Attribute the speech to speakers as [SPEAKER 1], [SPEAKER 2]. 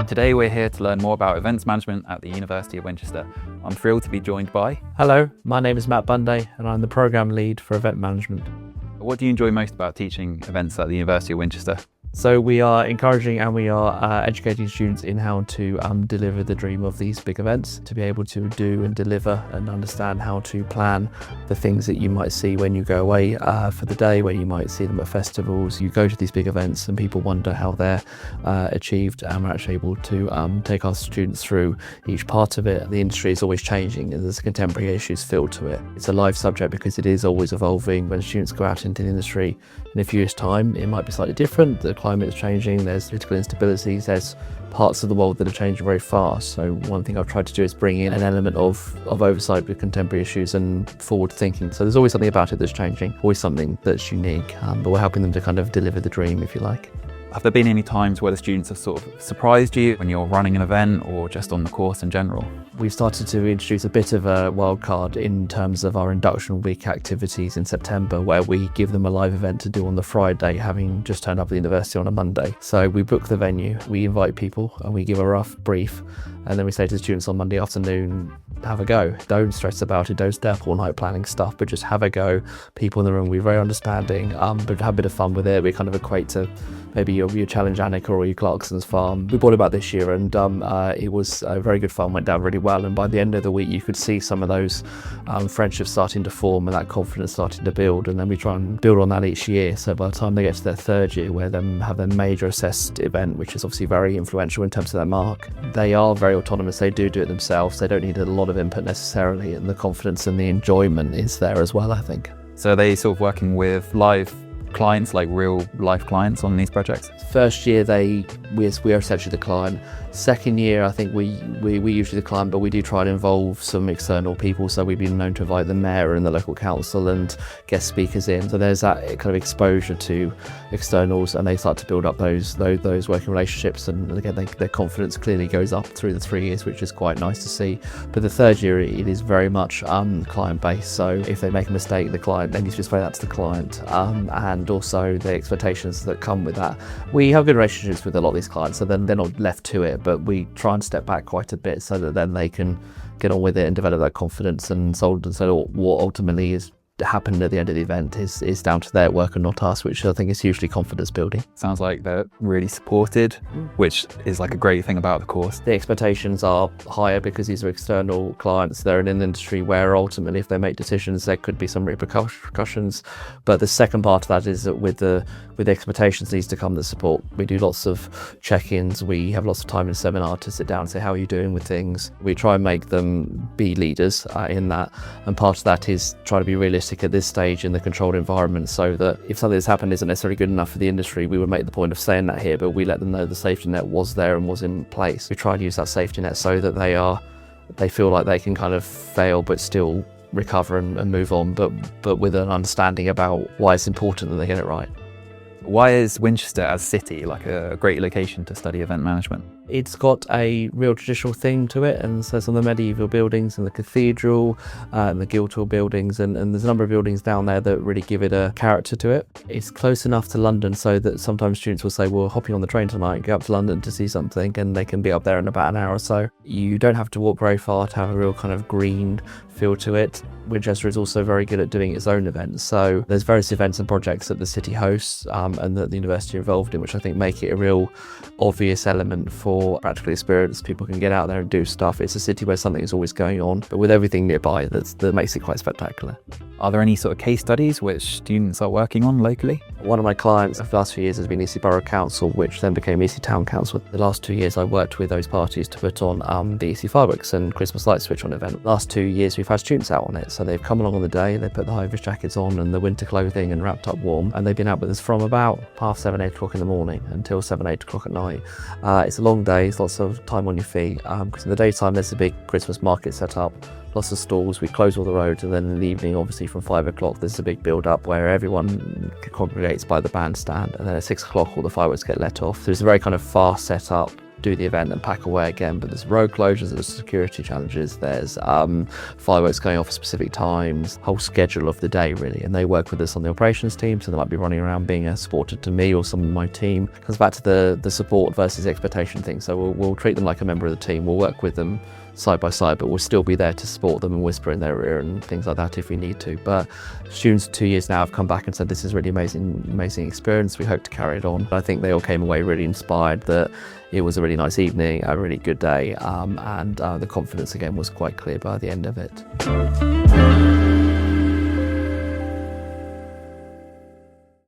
[SPEAKER 1] and today we're here to learn more about events management at the University of Winchester. I'm thrilled to be joined by...
[SPEAKER 2] Hello, my name is Matt Bunday and I'm the Programme Lead for Event Management.
[SPEAKER 1] What do you enjoy most about teaching events at the University of Winchester?
[SPEAKER 2] So we are encouraging and we are educating students in how to deliver the dream of these big events, to be able to do and deliver and understand how to plan the things that you might see when you go away for the day, when you might see them at festivals. You go to these big events and people wonder how they're achieved, and we're actually able to take our students through each part of it. The industry is always changing and there's contemporary issues filled to it. It's a live subject because it is always evolving. When students go out into the industry in a few years' time, it might be slightly different. The climate is changing, there's political instabilities, there's parts of the world that are changing very fast. So one thing I've tried to do is bring in an element of oversight with contemporary issues and forward thinking. So there's always something about it that's changing, always something that's unique, but we're helping them to kind of deliver the dream, if you like.
[SPEAKER 1] Have there been any times where the students have sort of surprised you when you're running an event or just on the course in general?
[SPEAKER 2] We've started to introduce a bit of a wild card in terms of our induction week activities in September, where we give them a live event to do on the Friday, having just turned up at the university on a Monday. So we book the venue, we invite people and we give a rough brief, and then we say to the students on Monday afternoon, have a go. Don't stress about it, don't stay up all night planning stuff, but just have a go. People in the room, we're very understanding, but have a bit of fun with it. We kind of equate to maybe your Challenge Annika or your Clarkson's Farm. We brought it about this year and it was very good fun, went down really well, and by the end of the week you could see some of those friendships starting to form and that confidence starting to build, and then we try and build on that each year. So by the time they get to their third year, where they have their major assessed event, which is obviously very influential in terms of their mark, they are very autonomous, they do it themselves, they don't need a lot of input necessarily, and the confidence and the enjoyment is there as well, I think.
[SPEAKER 1] So are they sort of working with live clients, like real life clients on these projects?
[SPEAKER 2] First year we are essentially the client. Second year I think we usually the client, but we do try to involve some external people. So we've been known to invite the mayor and the local council and guest speakers in. So there's that kind of exposure to externals, and they start to build up those working relationships, and again their confidence clearly goes up through the 3 years, which is quite nice to see. But the third year it is very much client based. So if they make a mistake, the client then needs to explain that to the client, and also the expectations that come with that. We have good relationships with a lot of these clients, so then they're not left to it, but we try and step back quite a bit so that then they can get on with it and develop that confidence, and so what ultimately is happened at the end of the event is down to their work and not us, which I think is hugely confidence building.
[SPEAKER 1] Sounds like they're really supported, which is like a great thing about the course.
[SPEAKER 2] The expectations are higher because these are external clients. They're in an industry where ultimately if they make decisions there could be some repercussions, but the second part of that is that with the expectations needs to come the support. We do lots of check-ins, we have lots of time in seminar to sit down and say how are you doing with things. We try and make them be leaders in that, and part of that is try to be realistic at this stage in the controlled environment, so that if something that's happened isn't necessarily good enough for the industry, we would make the point of saying that here, but we let them know the safety net was there and was in place. We try and use that safety net so that they feel like they can kind of fail but still recover and move on, but with an understanding about why it's important that they get it right.
[SPEAKER 1] Why is Winchester as a city like a great location to study event management?
[SPEAKER 2] It's got a real traditional theme to it, and so some of the medieval buildings and the cathedral and the Guildhall buildings, and there's a number of buildings down there that really give it a character to it. It's close enough to London so that sometimes students will say, well, hopping on the train tonight, go up to London to see something, and they can be up there in about an hour or so. You don't have to walk very far to have a real kind of green feel to it. Winchester is also very good at doing its own events, so there's various events and projects that the city hosts and that the university are involved in, which I think make it a real obvious element for practical experience. People can get out there and do stuff. It's a city where something is always going on, but with everything nearby that makes it quite spectacular.
[SPEAKER 1] Are there any sort of case studies which students are working on locally?
[SPEAKER 2] One of my clients for the last few years has been Eastleigh Borough Council, which then became Eastleigh Town Council. The last 2 years I worked with those parties to put on the Eastleigh Fireworks and Christmas Light Switch on event. The last 2 years we've had students out on it, so they've come along on the day, they put the high-vis jackets on and the winter clothing and wrapped up warm, and they've been out with us from about 7:30, 8 o'clock in the morning until 7, 8 o'clock at night. It's a long day, it's lots of time on your feet, because in the daytime there's a big Christmas market set up, lots of stalls, we close all the roads, and then in the evening obviously from 5 o'clock there's a big build up where everyone congregates by the bandstand, and then at 6 o'clock all the fireworks get let off. So it's a very kind of fast set up do the event and pack away again. But there's road closures, there's security challenges, there's fireworks going off at specific times, whole schedule of the day really. And they work with us on the operations team, so they might be running around being a supporter to me or some of my team. It comes back to the support versus expectation thing. So we'll treat them like a member of the team. We'll work with them side by side, but we'll still be there to support them and whisper in their ear and things like that if we need to. But students 2 years now have come back and said this is really amazing experience. We hope to carry it on. I think they all came away really inspired that it was a really nice evening, a really good day, and the confidence again was quite clear by the end of it.